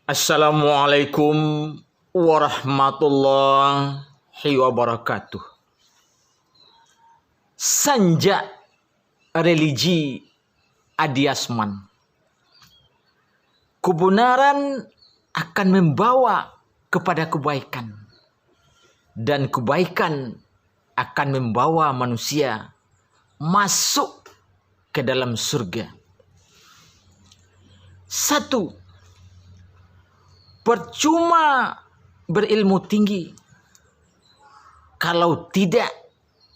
Assalamualaikum warahmatullahi wabarakatuh. Sanja religi Adiasman. Kebenaran akan membawa kepada kebaikan. Dan kebaikan akan membawa manusia masuk ke dalam surga. Satu, percuma berilmu tinggi kalau tidak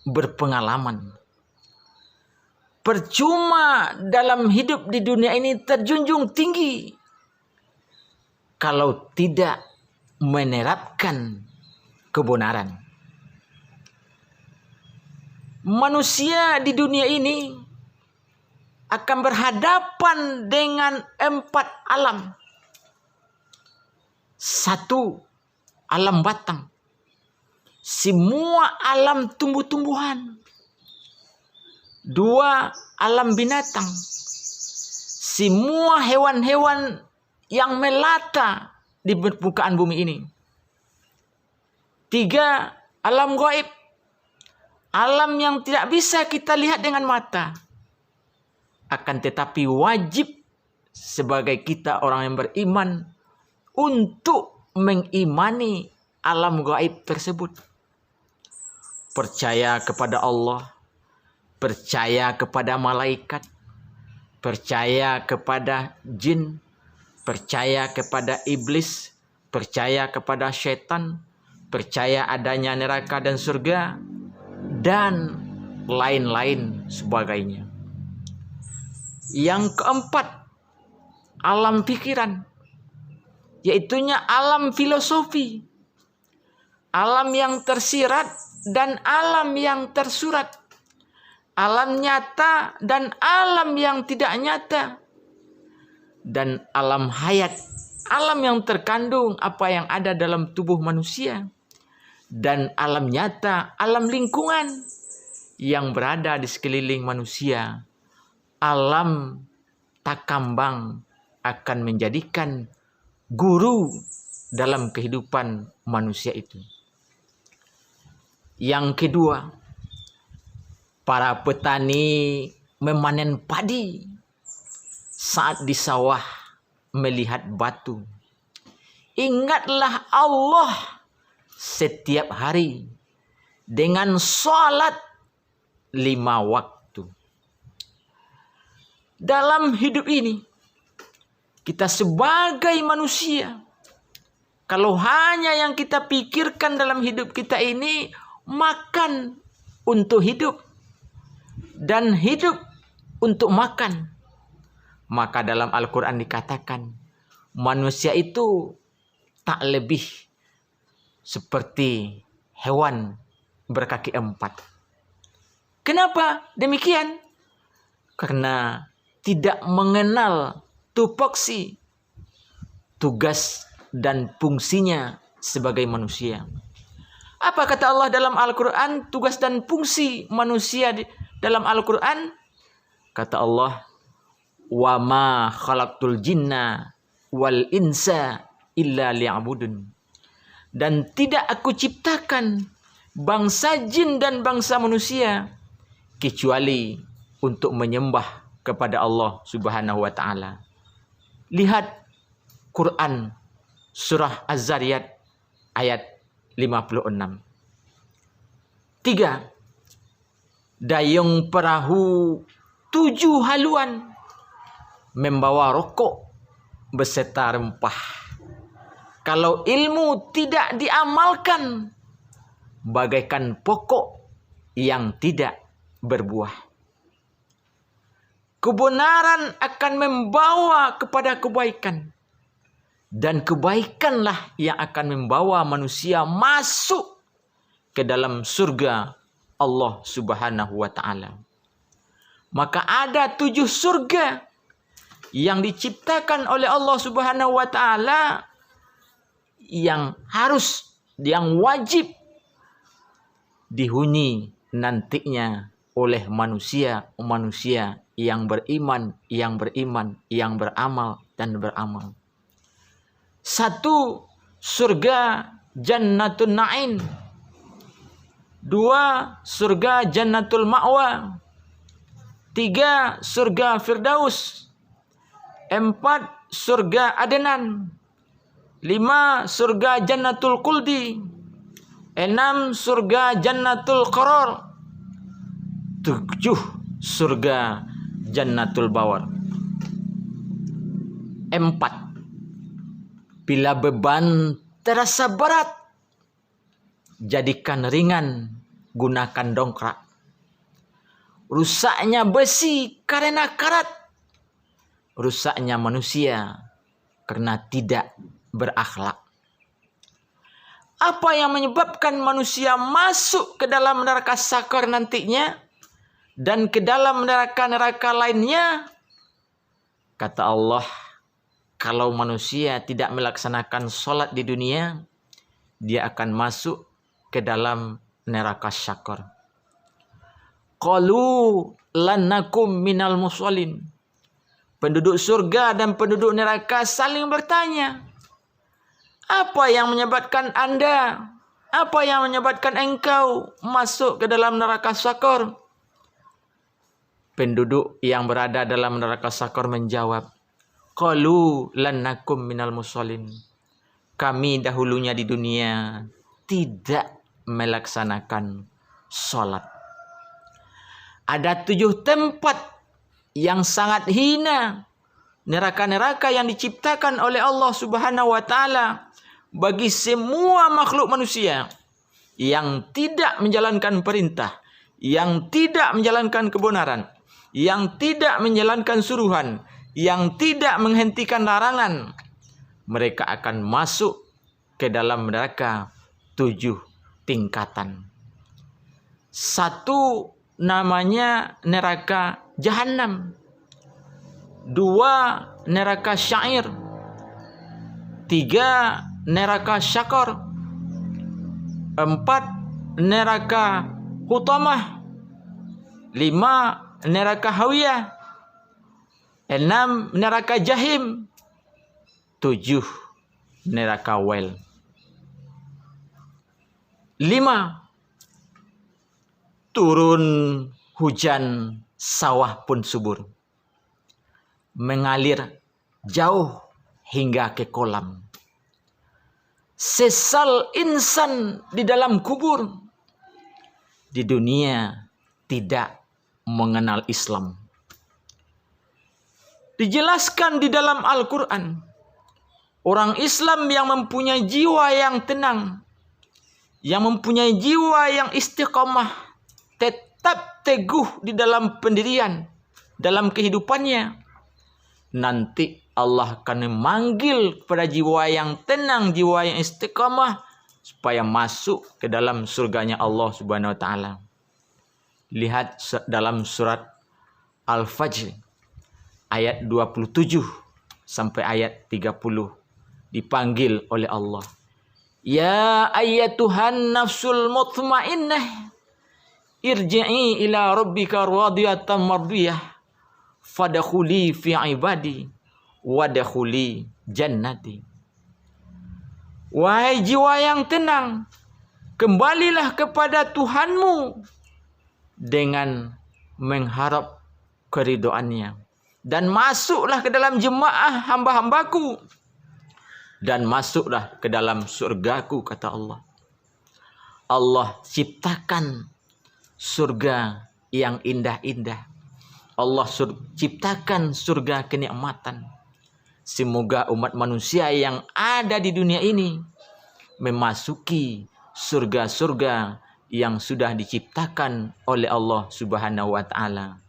berpengalaman. Percuma dalam hidup di dunia ini terjunjung tinggi kalau tidak menerapkan kebenaran. Manusia di dunia ini akan berhadapan dengan 4 alam. 1, alam batang. Semua alam tumbuh-tumbuhan. 2, alam binatang. Semua hewan-hewan yang melata di permukaan bumi ini. 3, alam gaib. Alam yang tidak bisa kita lihat dengan mata. Akan tetapi wajib sebagai kita orang yang beriman untuk mengimani alam gaib tersebut. Percaya kepada Allah, percaya kepada malaikat, percaya kepada jin, percaya kepada iblis, percaya kepada setan, percaya adanya neraka dan surga, dan lain-lain sebagainya. Yang keempat, alam pikiran, yaitunya alam filosofi, alam yang tersirat dan alam yang tersurat, alam nyata dan alam yang tidak nyata, dan alam hayat, alam yang terkandung apa yang ada dalam tubuh manusia, dan alam nyata, alam lingkungan yang berada di sekeliling manusia. Alam takambang akan menjadikan guru dalam kehidupan manusia itu. Yang kedua, para petani memanen padi saat di sawah melihat batu. Ingatlah Allah setiap hari dengan sholat 5 waktu. Dalam hidup ini, kita sebagai manusia, kalau hanya yang kita pikirkan dalam hidup kita ini makan untuk hidup dan hidup untuk makan, maka dalam Al-Quran dikatakan manusia itu tak lebih seperti hewan berkaki 4. Kenapa demikian? Karena tidak mengenal tupoksi, tugas dan fungsinya sebagai manusia. Apa kata Allah dalam Al-Quran? Tugas dan fungsi manusia dalam Al-Quran. Kata Allah, wa ma khalaqtul jinna wal insa illa liya'budun. Dan tidak aku ciptakan bangsa jin dan bangsa manusia kecuali untuk menyembah kepada Allah Subhanahu wa taala. Lihat Quran surah Az-Zariyat ayat 56. 3. Dayung perahu 7 haluan membawa rokok beserta rempah. Kalau ilmu tidak diamalkan, bagaikan pokok yang tidak berbuah. Kebenaran akan membawa kepada kebaikan. Dan kebaikanlah yang akan membawa manusia masuk ke dalam surga Allah Subhanahu wa ta'ala. Maka ada 7 surga yang diciptakan oleh Allah Subhanahu wa ta'ala yang wajib dihuni nantinya oleh manusia yang beriman, yang beramal dan beramal. 1. Surga Jannatul Na'im. 2. Surga Jannatul Ma'wa. 3. Surga Firdaus. 4. Surga Adenan. 5. Surga Jannatul Khuldi. 6. Surga Jannatul Qarar. 7. Surga Jannatul Bawar. 4. Bila beban terasa berat, jadikan ringan, gunakan dongkrak. Rusaknya besi karena karat, rusaknya manusia karena tidak berakhlak. Apa yang menyebabkan manusia masuk ke dalam neraka sakar nantinya dan ke dalam neraka-neraka lainnya? Kata Allah, kalau manusia tidak melaksanakan sholat di dunia, dia akan masuk ke dalam neraka syakar. Qalu lanakum minal musallin. Penduduk surga dan penduduk neraka saling bertanya, apa yang menyebabkan Anda, apa yang menyebabkan engkau masuk ke dalam neraka syakar? Penduduk yang berada dalam neraka syakar menjawab, qalu lanakum minal musallin. Kami dahulunya di dunia tidak melaksanakan sholat. Ada 7 tempat yang sangat hina, neraka-neraka yang diciptakan oleh Allah Subhanahu wa taala bagi semua makhluk manusia yang tidak menjalankan perintah, yang tidak menjalankan kebenaran, yang tidak menjalankan suruhan, yang tidak menghentikan larangan. Mereka akan masuk ke dalam neraka 7 tingkatan. 1 namanya neraka Jahannam. 2 neraka Syair. 3 neraka Syakar. 4 neraka Hutamah. 5 neraka Hawiyah. 6 neraka Jahim. 7 neraka Wel. 5 turun hujan, sawah pun subur, mengalir jauh hingga ke kolam. Sesal insan di dalam kubur, di dunia tidak mengenal Islam. Dijelaskan di dalam Al-Quran, orang Islam yang mempunyai jiwa yang tenang, yang mempunyai jiwa yang istiqamah, tetap teguh di dalam pendirian, dalam kehidupannya, nanti Allah akan memanggil kepada jiwa yang tenang, jiwa yang istiqamah, supaya masuk ke dalam surganya Allah Subhanahu wa taala. Lihat dalam surat Al-Fajr ayat 27 sampai ayat 30, dipanggil oleh Allah. Ya ayyatuhan nafsul mutmainnah, irji'i ila rabbika radiyatan mardiyah, fadkhuli fi ibadi wadkhuli jannati. Wahai jiwa yang tenang, kembalilah kepada Tuhanmu dengan mengharap keridhoannya, dan masuklah ke dalam jemaah hamba-hambaku, dan masuklah ke dalam surgaku, kata Allah. Allah ciptakan surga yang indah-indah. Allah ciptakan surga kenikmatan. Semoga umat manusia yang ada di dunia ini memasuki surga-surga yang sudah diciptakan oleh Allah Subhanahu wa taala.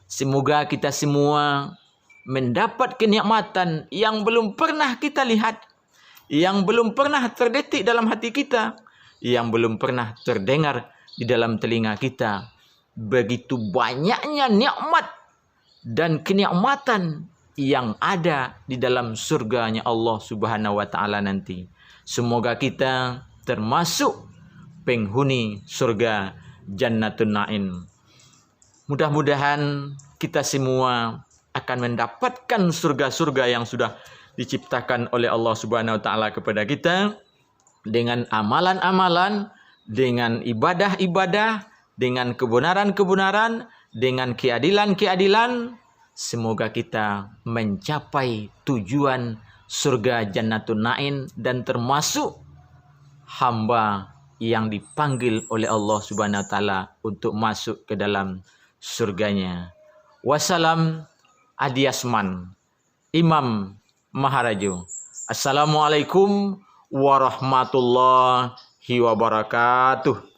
Semoga kita semua mendapat kenikmatan yang belum pernah kita lihat, yang belum pernah terdetik dalam hati kita, yang belum pernah terdengar di dalam telinga kita. Begitu banyaknya nikmat dan kenikmatan yang ada di dalam surganya Allah Subhanahu wa taala nanti. Semoga kita termasuk penghuni surga Jannatul Na'im. Mudah-mudahan kita semua akan mendapatkan surga-surga yang sudah diciptakan oleh Allah Subhanahu wa taala kepada kita dengan amalan-amalan, dengan ibadah-ibadah, dengan kebenaran-kebenaran, dengan keadilan-keadilan. Semoga kita mencapai tujuan surga Jannatun Naim dan termasuk hamba yang dipanggil oleh Allah Subhanahu wa taala untuk masuk ke dalam surganya. Wassalam Adiasman, Imam Maharajo. Assalamualaikum warahmatullahi wabarakatuh.